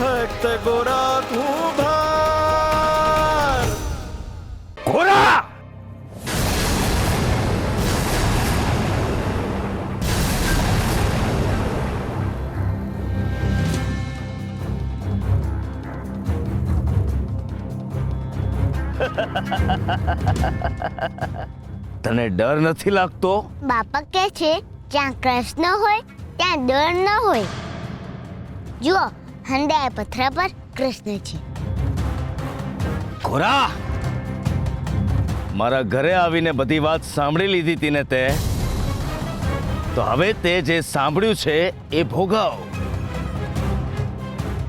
ભક્ત ગોરા તું ભાર ગોરા તને ડર નથી લાગતો? બાપા કહે છે જ્યાં કૃષ્ણ હોય ત્યાં ડર ન હોય. જુઓ, હંડાયા પથરા પર કૃષ્ણ છે. ઘોરા, મારા ઘરે આવીને બધી વાત સાંભળી લીધી હતી ને તે? તો હવે તે જે સાંભળ્યું છે એ ભોગવ.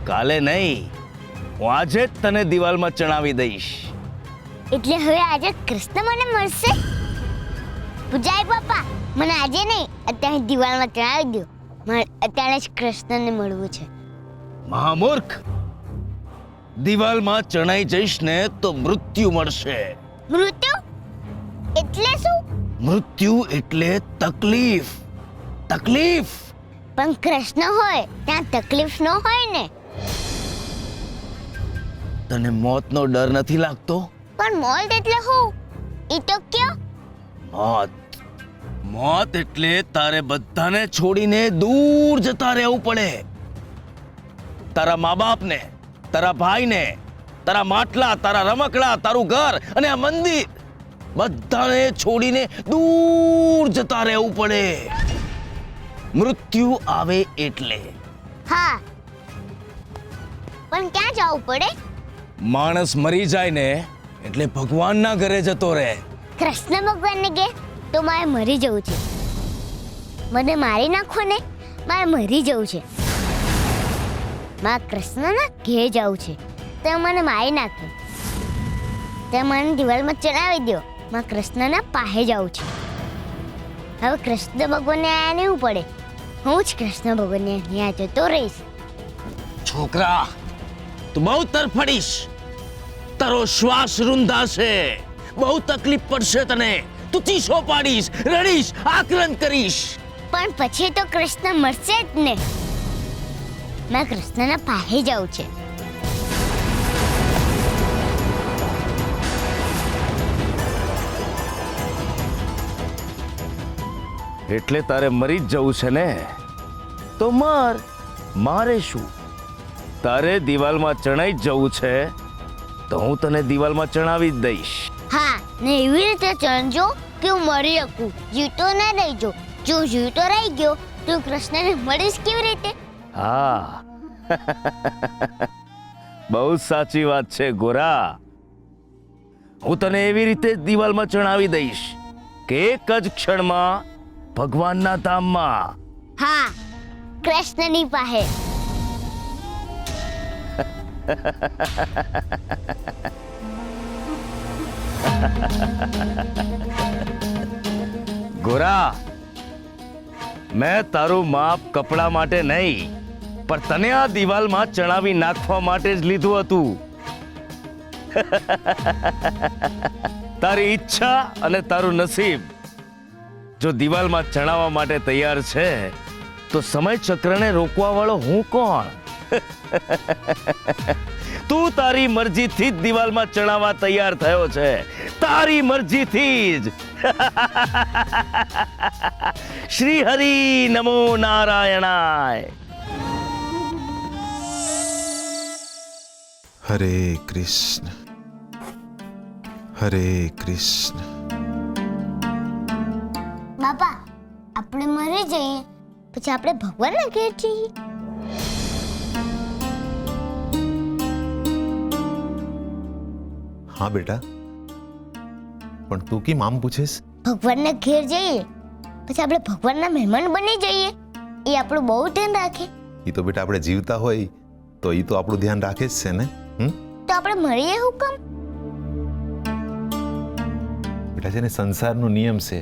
કાલે નહીં, હું આજે જ તને દિવાલમાં ચણાવી દઈશ. એટલે હવે આજે કૃષ્ણ મને મળશે? પૂજાય બાપા, મને આજે નહીં, અત્યારે દિવાલમાં ચણાવી દો. મારે અત્યારે જ કૃષ્ણને મળવું છે. મહામૂર્ખ, દિવાલમાં ચણાઈ જઈશ ને તો મૃત્યુ મળશે. મૃત્યુ એટલે શું? મૃત્યુ એટલે તકલીફ. તકલીફ. પણ કૃષ્ણ હોય ત્યાં તકલીફ ન હોય ને. તને મોતનો ડર નથી લાગતો? પણ મોત એટલે શું? એ તો કયો? મોત. મોત એટલે તારે બધાને છોડીને દૂર જતા રહેવું પડે. તારા મા બાપને, તારા ભાઈને, તારા માટલા, તારા રમકડા, તારું ઘર અને આ મંદિર બધાને છોડીને દૂર જતા રહેવું પડે. મૃત્યુ આવે એટલે. હા, પણ ક્યાં જવું પડે? માણસ મરી જાય ને એટલે ભગવાનના ઘરે જતો રહે. કૃષ્ણ ભગવાનને કે તો મારે મરી જવું છે. મને મારી નાખો ને, મારે મરી જવું છે. મારા કૃષ્ણના ઘેર જવું છે તો મને મારી નાખો. તો મને દિવાલમાં ચડાવી દો. મારા કૃષ્ણના પાસે જવું છે. હવે કૃષ્ણ ભગવાનને આયા નહીં પડે, હું જ કૃષ્ણ ભગવાનને ત્યાં જતો રહીશ. છોકરા, તું બહુ તરફડીશ. તારો શ્વાસ રૂંધાશે, બહુ તકલીફ પડશે તને. તું ચીસો પાડીશ, રડીશ, આક્રંદ કરીશ. પણ પછી તો કૃષ્ણ મળશે જ ને. મેં કૃષ્ણના પાસે જવું છે. એટલે તારે મરી જ જવું છે ને? તો મર, મારે શું? તારે દિવાલમાં ચણાઈ જ જવું છે તો હું તને દિવાલમાં ચણાવી જ દઈશ. હા, ને એવી રીતે ચણજો કે હું મરી શકું, જીવતો ના રહીજો. જો જીવતો રહી ગયો તો કૃષ્ણને મળીશ કેવી રીતે? હા. બહુ સાચી વાત છે ગોરા. હું તને એવી રીતે દિવાલમાં ચણાવી દઈશ કે એક જ ક્ષણમાં ભગવાનના ધામમાં. હા, કૃષ્ણની પાસે. ગોરા, મેં તારું માપ કપડા માટે નહીં પણ તને આ દિવાલમાં ચણાવી નાખવા માટે જ લીધું હતું. તારી ઈચ્છા અને તારું નસીબ જો દિવાલમાં ચણાવવા માટે તૈયાર છે તો સમય ચક્રને રોકવા વાળો હું કોણ? તું તારી મરજીથી જ દિવાલમાં ચણાવવા તૈયાર થયો છે. તારી મરજીથી જ. શ્રી હરિ નમો નારાયણાય. હરે કૃષ્ણ હરે કૃષ્ણ. બાપા, આપણે મરી જઈએ પછી આપણે ભગવાનના ઘેર જઈએ. હા બેટા, પણ તું કેમ આમ પૂછેસ? ભગવાનના ઘેર જઈએ પછી આપણે ભગવાનના મહેમાન બની જઈએ. એ આપણું બહુ ધ્યાન રાખે. એ તો બેટા આપણે જીવતા હોય તો એ તો આપણું ધ્યાન રાખે જ છે ને. તો આપણે મરીએ શું કામ? બેટા છે ને, સંસારનો નિયમ છે,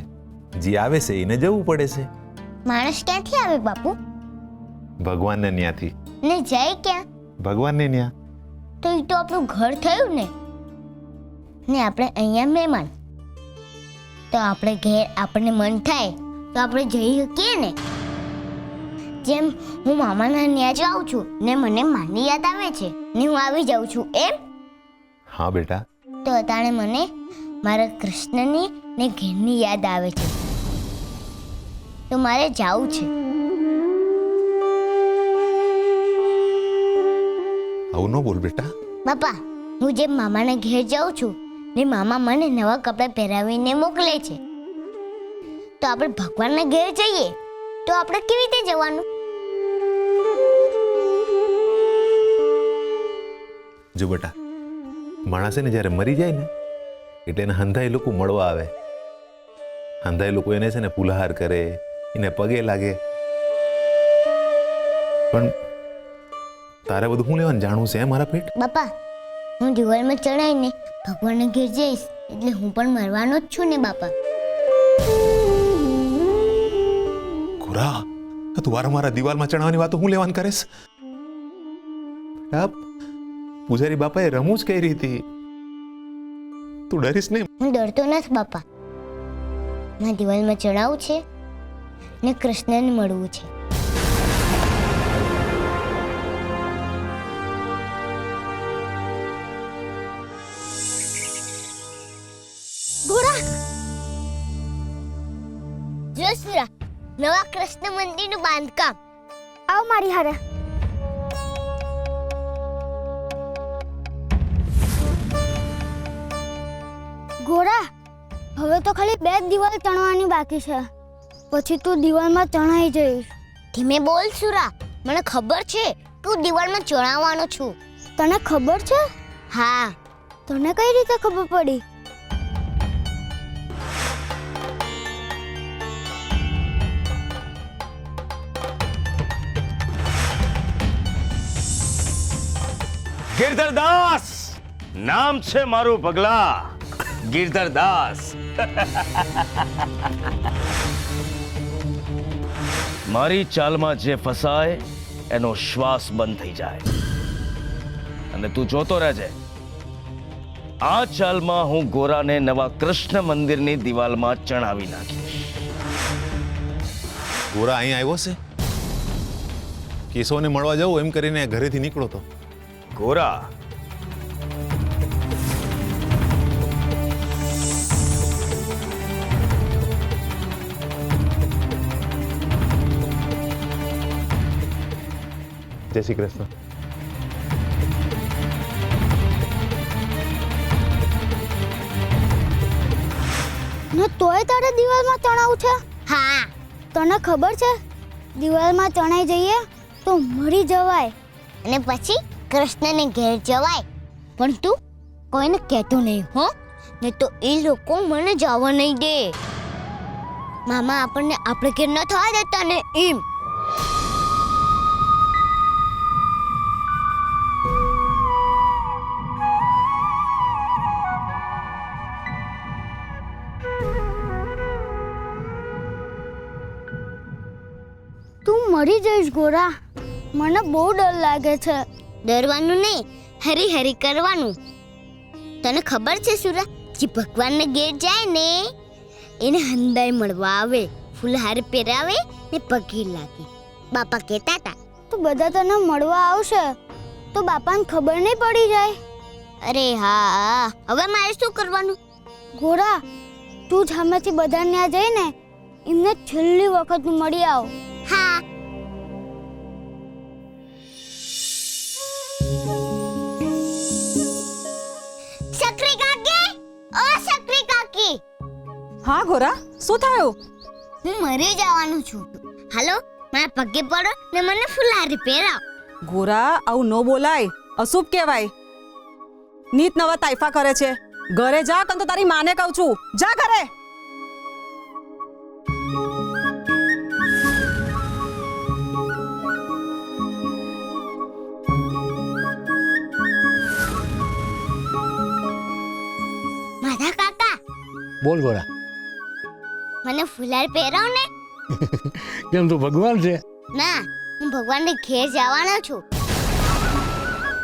જે આવે છે એને જવું પડે છે. માણસ ક્યાંથી આવે બાપુ? ભગવાનને ન્યાથી. ને જાય ક્યાં? ભગવાનને ન્યા. તો એ તો આપણું ઘર થયું ને. ને આપણે અહીંયા મહેમાન. તો આપણે ઘેર આપણને મન થાય તો આપણે જઈ શકીએ ને. જેમ હું મામાના ત્યાં જાઉં છું ને મને માની યાદ આવે છે ને હું આવી જાઉં છું એમ. હા બેટા, તો અતાણે મને મારા કૃષ્ણની ને ઘેરની યાદ આવે છે, તો મારે જાવું છે. આવું ન બોલ બેટા. બાપા, હું જેમ મામાના ઘેર જાઉં છું ને મામા મને નવા કપડાં પહેરાવીને મોકલે છે, તો આપણે ભગવાનના ઘેર જઈએ તો આપણે કેવી રીતે જવાનું? જો બેટા, માણસે ને જ્યારે મરી જાય ને એટલે એને હંધાઈ લોકો મળવા આવે. હંધાઈ લોકો એને છે ને પુલહાર કરે, એને પગે લાગે. પણ તારે બધું શું લેવાનું જાણવું છે મારા પેટ? બાપા, હું દિવાલમાં ચડાઈને ભગવાનના ઘેર જઈશ એટલે હું પણ મરવાનો જ છું ને બાપા. ખોરા, તું વારંવાર દિવાલમાં ચડાવવાની વાતો હું લેવાનું કરેશ? પૂજારી બાપાએ રમૂજ કઈ રીતે? તું ડરીશ નહીં? હું ડરતો નથી બાપા. મારે દિવાલમાં ચડાવવું છે ને કૃષ્ણને મળવું છે. ઘોડા જો સુરા, નવા કૃષ્ણ મંદિરનું બાંધકામ. આવ મારી હારે. ઘોડા, હવે તો ખાલી 2 દિવાલ ચણવાની બાકી છે, પછી તું દિવાલમાં ચણાઈ જઈશ. ધીમે બોલ સુરા, મને ખબર છે તું દિવાલમાં ચણાવવાનો છું. તને ખબર છે? હા. તને કઈ રીતે ખબર પડી? ગિરધર દાસ નામ છે મારું, પગલા. ગિરધર દાસ. મારી ચાલમાં જે ફસાય એનો શ્વાસ બંધ થઈ જાય. અને તું જોતો રહેજે, આ ચાલમાં હું ગોરાને નવા કૃષ્ણ મંદિરની દિવાલમાં ચણાવી નાખીશ. ગોરા અહીં આવ્યો છે? કેશવને મળવા જવું એમ કરીને ઘરેથી નીકળો તો. ગોરા, જય શ્રી કૃષ્ણ. ને તોય તારે દિવાલમાં ચણાવું છે? હા. તને ખબર છે દિવાલમાં ચણાઈ જઈએ તો મરી જવાય. અને પછી કૃષ્ણને ઘેર જવાય. પણ તું કોઈને કહેતો નહીં હો, ને તો એ લોકો મને જવા નહીં દે. મામા આપણને આપણે ઘેર ન થવા દેતા ને એમ. તું મરી જઈશ ઘોડા, મને બહુ ડર લાગે છે. ડરવાનું નહીં, હરી હરી કરવાનું. તને ખબર છે સુરા, જે ભગવાનને ઘેર જાય ને એને હંદાઈ મળવા આવે, ફૂલહાર પહેરાવે ને પગે લાગે. બાપા કહેતા હતા. તો બધા તને મળવા આવશે તો બાપાને ખબર નહીં પડી જાય? અરે હા, હવે મારે શું કરવાનું? ઘોડા, તું જ સામેથી બધાને ત્યાં જઈને એમને છેલ્લી વખત મળી આવ. હા. સક્રી કાકી, ઓ સક્રી કાકી, હા ગોરા, શું થયું? હું મરી જવાનું છું. હાલો, મારા પગે પડો ને મને ફૂલહારી પહેરાવ. ગોરા, આવું ન બોલાય, અશુભ કહેવાય. નીત નવા તાઇફા કરે છે. ઘરે જા, કન તો તારી માને કહું છું, જા ઘરે. માધા કાકા, બોલ ગોરા. મને ફૂલહાર પહેરાવ ને. કેમ તું ભગવાન છે? ના, હું ભગવાનને ઘેર જવાનો છું.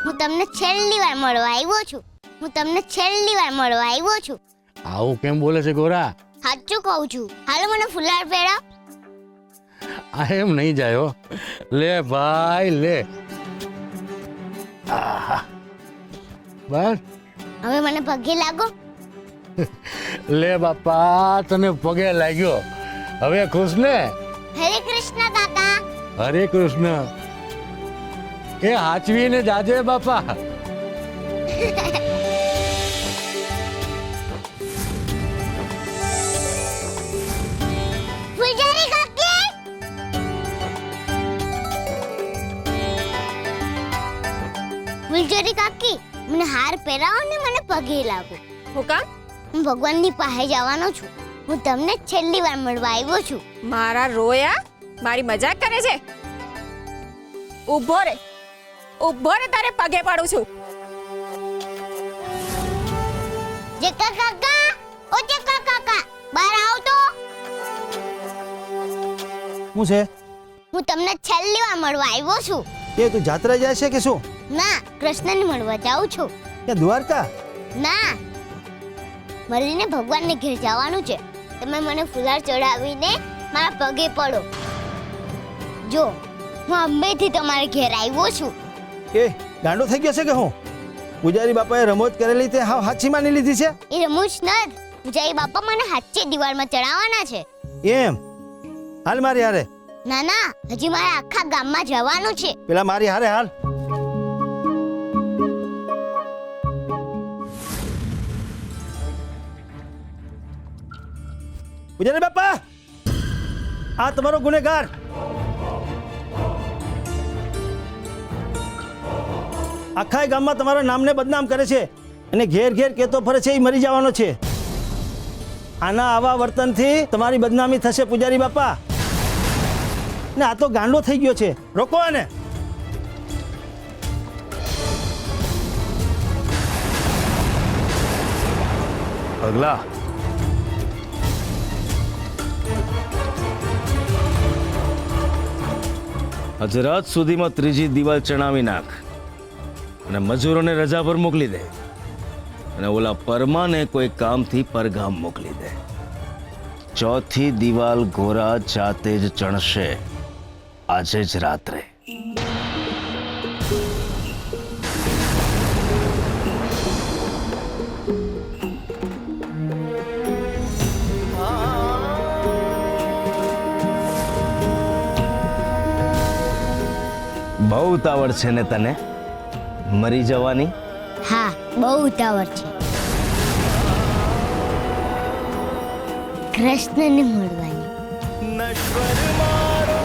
હું તમને છેલ્લી વાર મળવા આવ્યો છું. હું તમને છેલ્લી વાર મળવા આવ્યો છું. આવું કેમ બોલે છે ગોરા? સાચું કહું છું. હાલો, મને ફૂલહાર પહેરાવ. આ એમ નહીં જાય હો. લે ભાઈ લે. આહા. બસ હવે મને પગે લાગો. લે બાપા, તને પગે લાગ્યો. હવે ખુશ ને? હરે કૃષ્ણ કાકા. હરે કૃષ્ણ. એ હાચવીને જાજે બાપા. પૂજારી કાકી. પૂજારી કાકી, મને હાર પહેરાવો ને મને પગે લાગો. હું કામ? હું ભગવાનની પાસે જવાનો છું. હું તમને છેલ્લી વાર મળવા આવ્યો છું. મારા રોયા મારી મજાક કરે છે? ઊભો રે, ઊભો રે, તારે પગે પાડું છું. જકા કાકા, ઓ જકા કાકા, બહાર આવ તો. શું છે? હું તમને છેલ્લી વાર મળવા આવ્યો છું. એ તું જાત્રા જાય છે કે શું? ના, કૃષ્ણને મળવા જાઉં છું. કે દ્વારકા? ના, મળીને ભગવાનને ઘેર જવાનું છે. તમે મને ફુલાર ચડાવીને મારા પગે પડો. જો, હું અંબેથી તમારે ઘેર આવ્યો છું. એ ગાંડો થઈ ગયો છે કે હું? પૂજારી બાપાએ રમોજ કરેલી તે હાવ હાચી માની લીધી છે? એ રમૂજ નથ. પૂજારી બાપા મને હાચે દિવાળમાં ચડાવવાના છે. એમ? હાલ મારી હારે. ના ના, હજી મારે આખા ગામમાં જવાનું છે. પેલા મારી હારે હાલ. પૂજારી બાપા, આ તમારો ગુનેગાર. આખા ગામમાં તમારા નામને બદનામ કરે છે અને ઘેર ઘેર કહેતો ફરે છે એ મરી જવાનો છે. આના આવા વર્તનથી તમારી બદનામી થશે પૂજારી બાપા. ને આ તો ગાંડો થઈ ગયો છે, રોકો આને. પગલા, આજે રાત સુધીમાં ત્રીજી દિવાલ ચણાવી નાખ અને મજૂરોને રજા પર મોકલી દે અને ઓલા પરમાને કોઈ કામથી પરગામ મોકલી દે. ચોથી દિવાલ ગોરા જાતે જ ચણશે આજે જ રાત્રે. બહુ ઉતાવળ છે ને તને મરી જવાની? હા, બહુ ઉતાવળ છે કૃષ્ણને મળવાની. નશ્વર મારો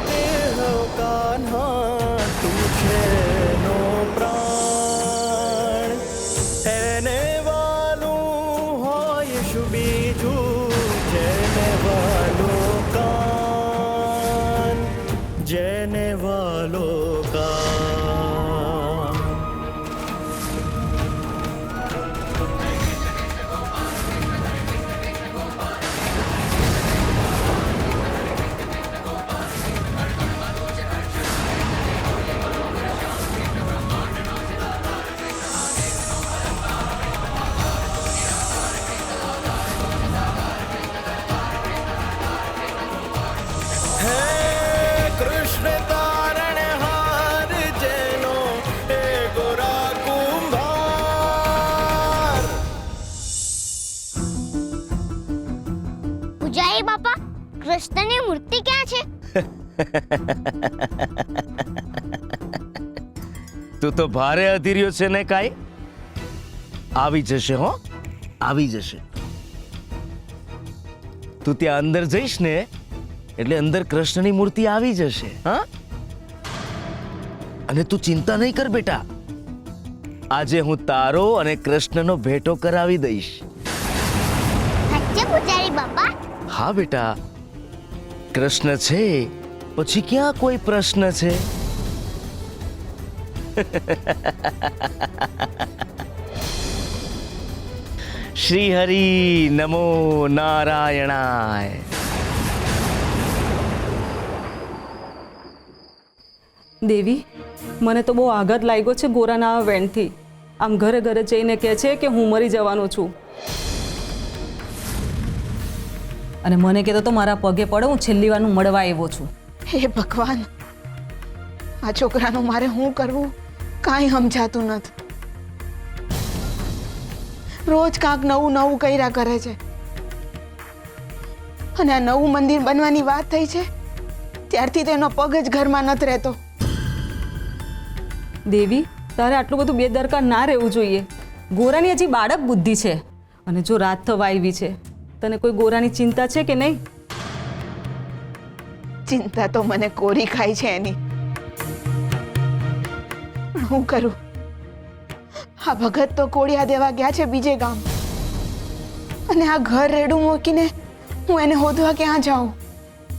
દેહ કાન્હા, તું છે નો પ્રાણ. એને વાલું હોય શું બીજું, જેને વાલો કાન, જેને વાલો કાન. કૃષ્ણ તારણ હાર જેનો એ ગોરા કુંભાર. પૂજારી બાપા, કૃષ્ણની મૂર્તિ ક્યાં છે? તું તો ભારે અધીર્યો છે ને કાઈ. આવી જશે હો, આવી જશે. તું ત્યાં અંદર જઈશ ને એટલે અંદર કૃષ્ણની મૂર્તિ આવી જશે. હા, અને તું ચિંતા નહીં કર બેટા. આજે હું તારો અને કૃષ્ણનો ભેટો કરાવી દઈશ. સાચે પૂજારી બાપા? હા બેટા, કૃષ્ણ છે પછી ક્યાં કોઈ પ્રશ્ન છે? શ્રી હરિ નમો નારાયણાય. દેવી, મને તો બહુ આઘાત લાગ્યો છે ગોરાના આ વેણથી. આમ ઘરે ઘરે જઈને કહે છે કે હું મરી જવાનો છું. અને મને કહેતો તો મારા પગે પડો, હું છેલ્લી વારનું મળવા આવ્યો છું. હે ભગવાન, આ છોકરાનું મારે શું કરવું કાંઈ સમજાતું નથી. રોજ કાંક નવું નવું કર્યા કરે છે. અને આ નવું મંદિર બનવાની વાત થઈ છે ત્યારથી તેનો પગ જ ઘરમાં નથી રહેતો. દેવી, તારે આટલું બધું બેદરકાર ના રહેવું જોઈએ. ગોરાની હજી બાળક બુદ્ધિ છે, અને જો રાત થવા આવી છે, તને કોઈ ગોરાની ચિંતા છે કે નહીં? ચિંતા તો મને કોરી ખાય છે એની. પણ હું કરું? આ ભગત તો કોળિયા દેવા ગયા છે બીજે ગામ, અને આ ઘર રેડું મૂકીને હું એને હોદવા ક્યાં જાઉં?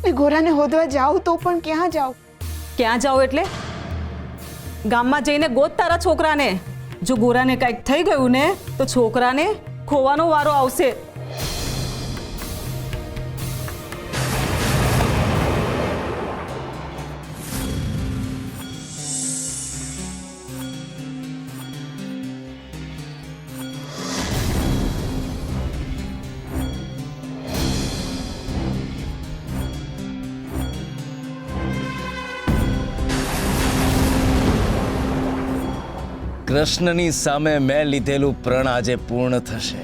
ને ગોરાને હોદવા જાઉં તો પણ ક્યાં જાઉં? ક્યાં જાઓ એટલે? ગામમાં જઈને ગોત તારા છોકરાને. જો ગોરાને કંઈક થઈ ગયું ને તો છોકરાને ખોવાનો વારો આવશે. કૃષ્ણની સામે મેં લીધેલું પ્રણ આજે પૂર્ણ થશે.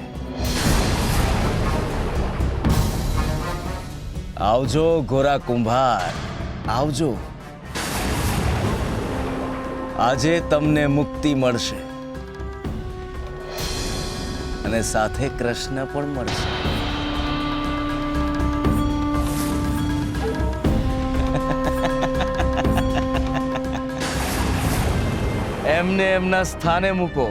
આવજો ગોરા કુંભાર, આવજો. આજે તમને મુક્તિ મળશે અને સાથે કૃષ્ણ પણ મળશે. એમને એમના સ્થાને મૂકો.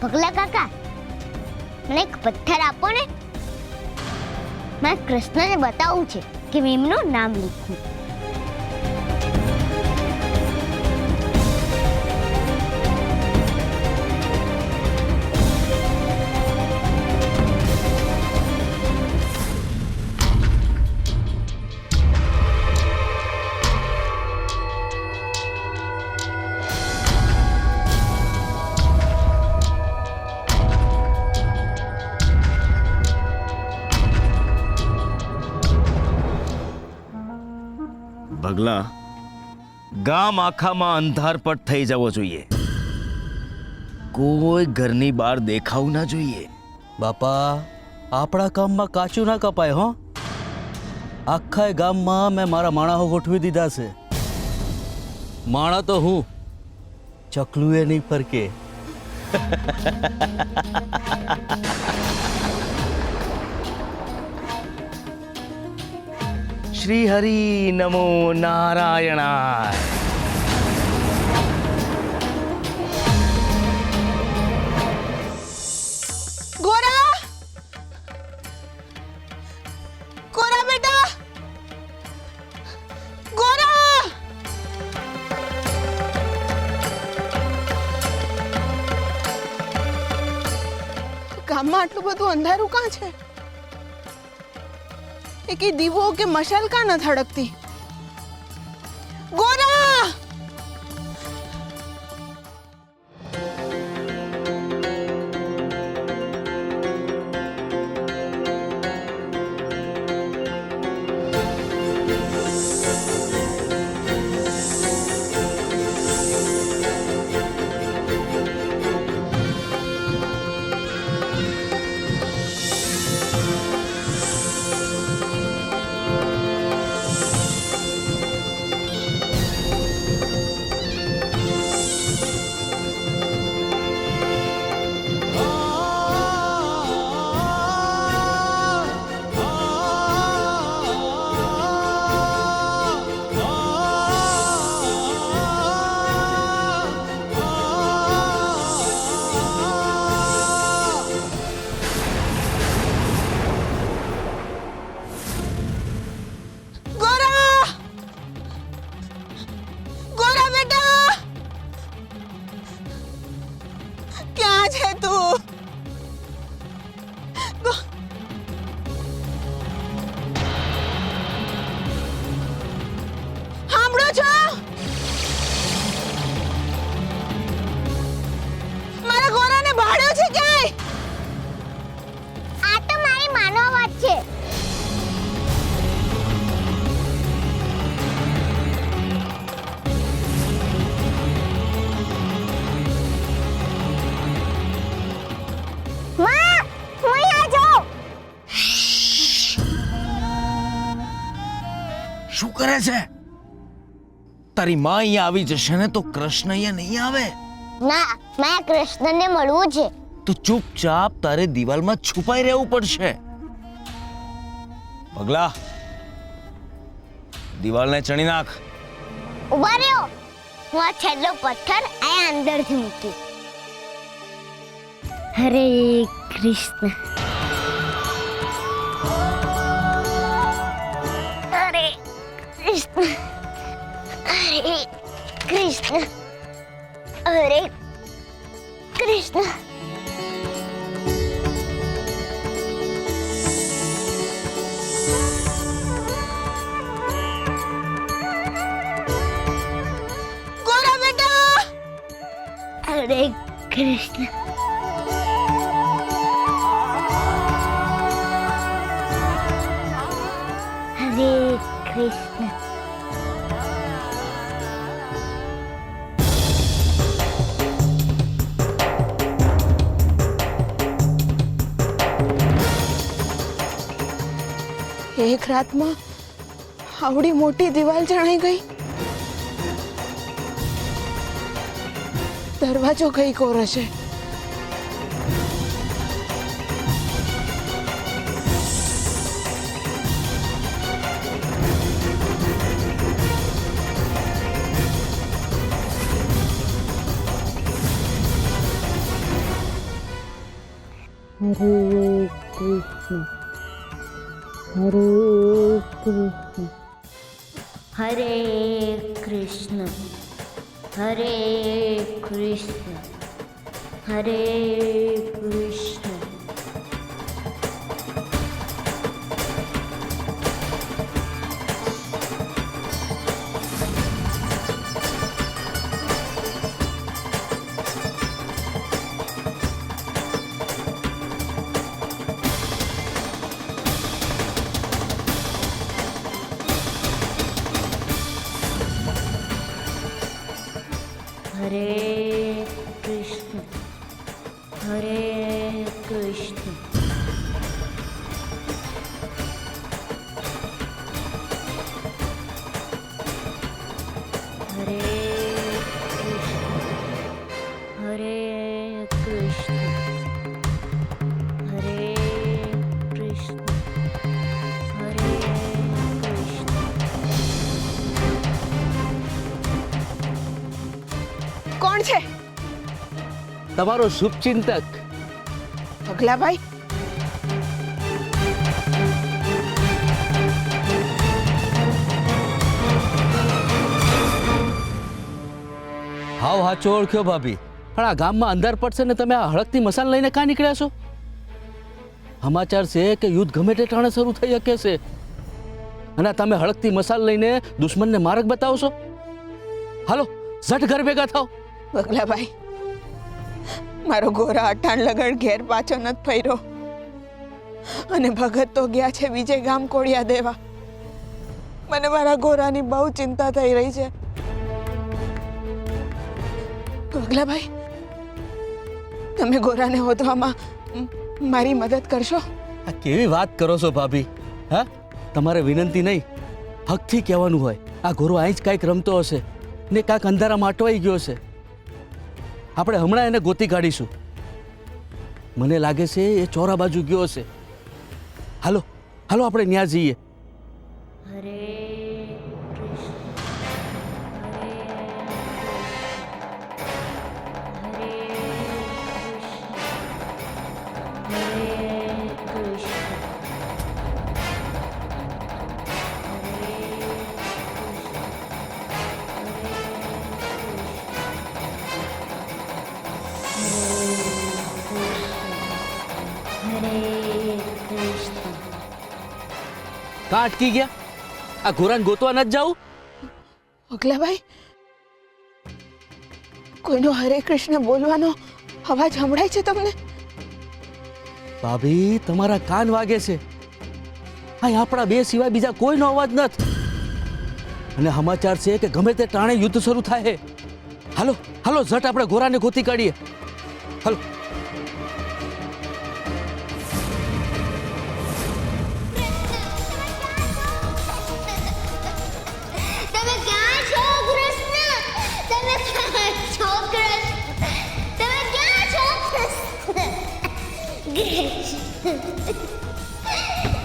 પગલા કાકા, મને એક પથ્થર આપો ને. મારે કૃષ્ણને બતાવવું છે કે મેં એમનું નામ લખ્યું. પગલા, ગામ આખામાં અંધારપટ થઈ જવો જોઈએ. કોઈ ઘરની બહાર દેખાવું ના જોઈએ. બાપા, આપણા કામમાં કાચું ના કપાય હો. આખા ગામમાં મેં મારા માણાઓ ગોઠવી દીધા છે. માણા તો હું, ચકલું એ નહીં ફરકે. શ્રી હરિ નમો નારાયણાય. ગોરા! ગોરા બેટા! ગોરા! ગામમાં આટલું બધું અંધારું કાં છે? એકે દીવો કે મશાલ કાં ન થડકતી? ગોરા! કરે છે? તારી માં અહીંયા આવી જશે ને તો કૃષ્ણ અહીંયા નહીં આવે. ના, મારે કૃષ્ણને મળવું છે. તો ચૂપચાપ તારે દિવાલમાં છુપાઈ રહેવું પડશે. પગલા, દિવાલને ચણી નાખ. ઉભા રહ્યો, હું આ છેલ્લો પથ્થર આ અંદરથી મૂકી. હરે કૃષ્ણ, હરે કૃષ્ણ, હરે કૃષ્ણ, હરે કૃષ્ણ. ગોરા બેટા, હરે કૃષ્ણ. હરે કૃષ્ણ. એક રાતમાં આવડી મોટી દિવાલ જણાઈ ગઈ. દરવાજો કઈ કોર હશે. હરે કૃષ્ણ, હરે કૃષ્ણ, હરે કૃષ્ણ, હરે કૃષ્ણ, હરે કૃષ્ણ. હરે કૃષ્ણ, હરે કૃષ્ણ, હરે કૃષ્ણ, હરે કૃષ્ણ, હરે કૃષ્ણ, હરે કૃષ્ણ. કોણ છે? તમારો શુભચિંતક. પગલાભાઈ, હાવ હાચો ઓળખ્યો ભાભી. પણ આ ગામમાં અંધાર પડશે ને તમે આ હળકતી મસાલ લઈને કાં નીકળ્યા છો? સમાચાર છે કે યુદ્ધ ગમે તે ટાણે શરૂ થઈ શકે છે અને તમે હળકતી મસાલ લઈને દુશ્મનને માર્ગ બતાવશો. હાલો ઝટ ઘર ભેગા થાવ. પગલાભાઈ, મારો ગોરા અટાણ લગડ ઘેર પાછો નથી ફર્યો અને ભગત તો ગયા છે બીજે ગામ કોળિયા દેવા. મને મારા ગોરાની બહુ ચિંતા થઈ રહી છે. પગલાભાઈ, તમે ગોરાને હોદવામાં મારી મદદ કરશો? આ કેવી વાત કરો છો ભાભી? હા, તમારે વિનંતી નહીં, હકથી કહેવાનું હોય. આ ઘોરો અહીં જ કાંઈક રમતો હશે ને કાંઈક અંધારામાં અટવાઈ ગયો છે. આપણે હમણાં એને ગોતી કાઢીશું. મને લાગે છે એ ચોરા બાજુ ગયો હશે. હાલો હાલો આપણે ન્યા જઈએ. હરે કાં અટકી ગયા? આ ઘોરાને ગોતવા નથી જાવું? પગલાભાઈ, કોઈનો હરે કૃષ્ણ બોલવાનો અવાજ સંભળાય છે તમને? ભાભી તમારા કાન વાગે છે. અહીં આપણા બે સિવાય બીજા કોઈનો અવાજ નથી અને સમાચાર છે કે ગમે તે ટાણે યુદ્ધ શરૂ થાય. હાલો હાલો ઝટ આપણે ઘોરાને ગોતી કાઢીએ. હાલો.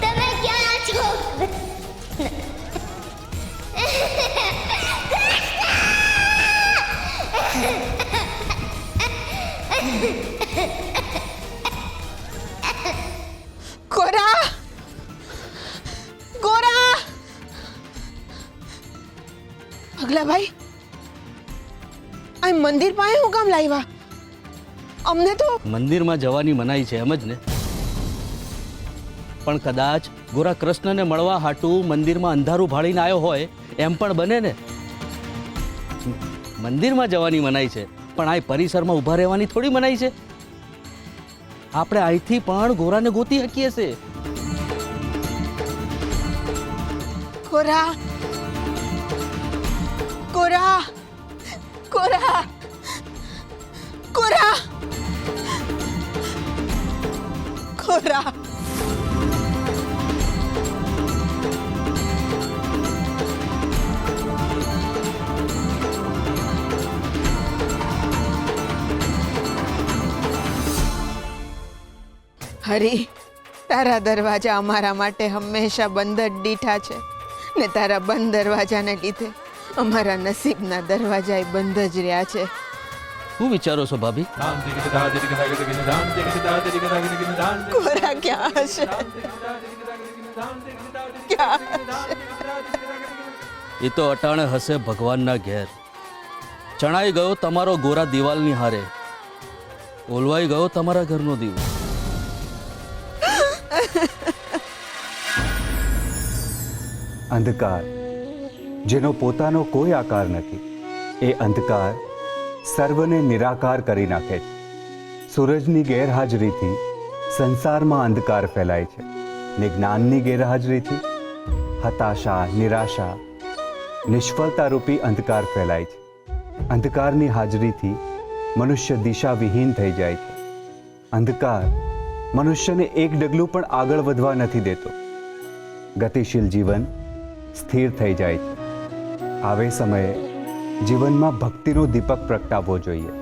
તમે ક્યાં છો? ગોરા ગોરા પગલાભાઈ આ મંદિર પાસે હું કામ લાવ્યા? અમને તો મંદિરમાં જવાની મનાઈ છે એમ જ ને? પણ કદાચ ગોરા કૃષ્ણને મળવા હાટું મંદિરમાં અંધારું ભાળીને આવ્યો હોય એમ પણ બને ને. મંદિરમાં જવાની મનાઈ છે પણ આ પરિસરમાં ઊભા રહેવાની થોડી મનાઈ છે. આપણે અહીંથી પણ ગોરાને ગોતી શકીએ છે. ગોરા ગોરા ગોરા ગોરા ગોરા હરી, તારા દરવાજા અમારા માટે હંમેશા બંધ જ દીઠા છે ને તારા બંધ દરવાજાને લીધે અમારા નસીબના દરવાજા બંધ જ રહ્યા છે. શું વિચારો છો ભાભી? ગોરા ક્યાં હશે? ક્યાં હશે? એ તો અટાણે હશે ભગવાનના ઘેર. ચણાઈ ગયો તમારો ગોરા દિવાલની હારે, ઓલવાઈ ગયો તમારા ઘરનો દીવો. અંધકાર જેનો પોતાનો કોઈ આકાર નથી, એ અંધકાર સર્વને નિરાકાર કરી નાખે છે. સૂરજની ગેરહાજરીથી સંસારમાં અંધકાર ફેલાય છે ને જ્ઞાનની ગેરહાજરીથી હતાશા, નિરાશા, નિષ્ફળતારૂપી અંધકાર ફેલાય છે. અંધકારની હાજરીથી મનુષ્ય દિશાવિહીન થઈ જાય છે. અંધકાર મનુષ્યને એક ડગલું પણ આગળ વધવા નથી દેતો. ગતિશીલ જીવન સ્થિર થઈ જાય છે. આવે સમયે જીવનમાં ભક્તિનો દીપક પ્રગટાવવો જોઈએ.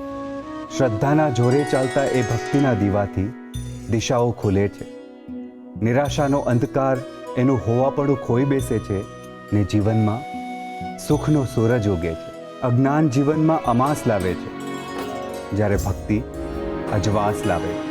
શ્રદ્ધાના જોરે ચાલતા એ ભક્તિના દીવાથી દિશાઓ ખુલે છે. નિરાશાનો અંધકાર એનું હોવાપણું ખોઈ બેસે છે ને જીવનમાં સુખનો સૂરજ ઉગે છે. અજ્ઞાન જીવનમાં અમાસ લાવે છે, જ્યારે ભક્તિ અજવાસ લાવે છે.